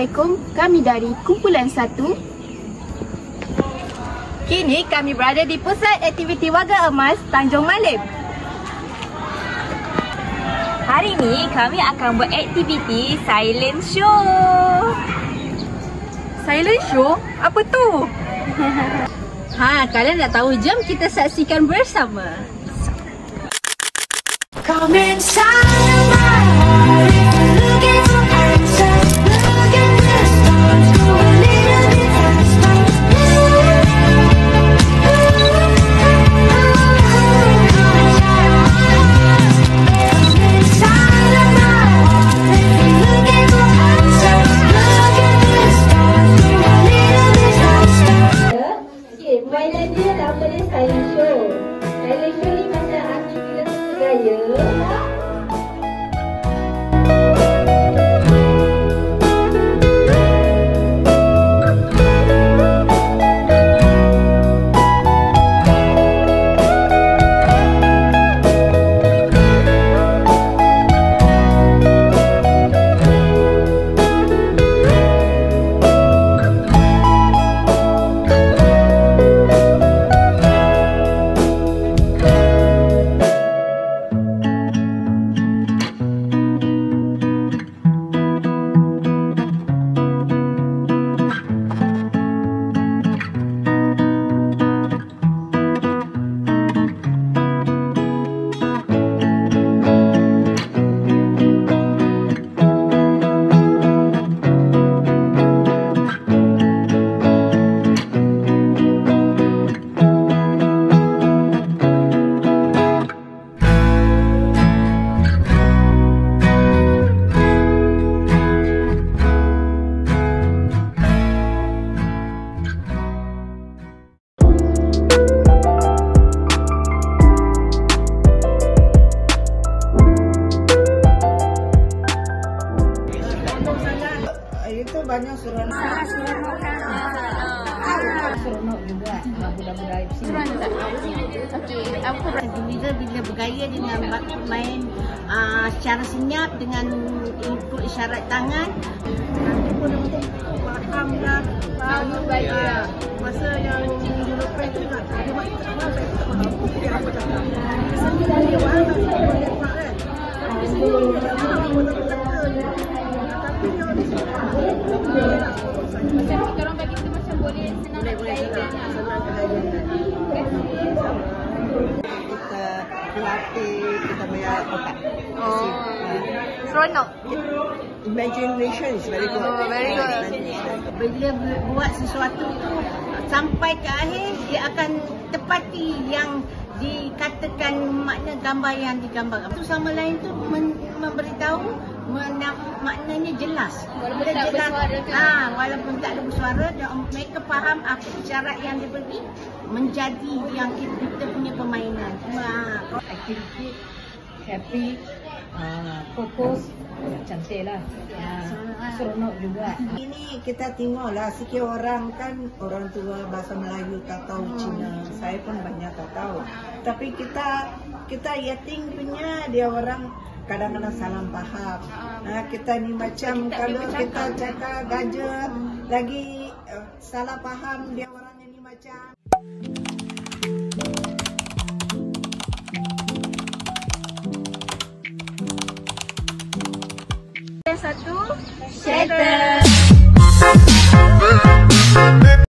Assalamualaikum, kami dari Kumpulan 1. Kini kami berada di Pusat Aktiviti Warga Emas, Tanjung Malim. Hari ini kami akan buat aktiviti silent show. Silent show? Apa tu? Kalian nak tahu? Jom kita saksikan bersama. Come inside my heart if you're looking for answers. Look at the stars, go a little bit faster. Come inside of my heart if you're looking for answers. Look at the stars, go a little bit faster. Okey, permainan dia nama dia silent show. Silent show ni macam arti filem bergaya. Itu banyak seronok. Seronok juga budak-budak di sini. Okey, apa Bila bergaya dengan main secara senyap dengan ikut isyarat tangan. Nanti pun untuk faham dah. Masa yang minggu lepas tu nak ada waktu sama saya tak faham. Apa cakap. Sebenarnya dia orang tak boleh faham kan. Di sini macam kita orang bagi kita macam boleh senang nak bergaya. kita pelatih, kita bayar otak. Seronok. Imagination is very good. Very good. Bila buat sesuatu tu sampai ke akhir, dia akan tepati yang dikatakan makna gambar yang digambarkan. Satu sama lain tu memberitahu maknanya jelas. Walaupun tak bersuara. Walaupun tak ada bersuara, mereka faham apa isyarat yang diberi menjadi yang kita punya permainan. Aktiviti happy, fokus, cantik lah. Seronok juga. Ini kita tengoklah sikit orang kan, orang tua bahasa Melayu tak tahu Cina. Saya pun banyak tak tahu. Tapi kita yatim punya dia orang kadang-kadang salah faham. Kita ni macam kalau kita cakap gajah lagi salah faham, dia orang ni macam Yang satu, Shelter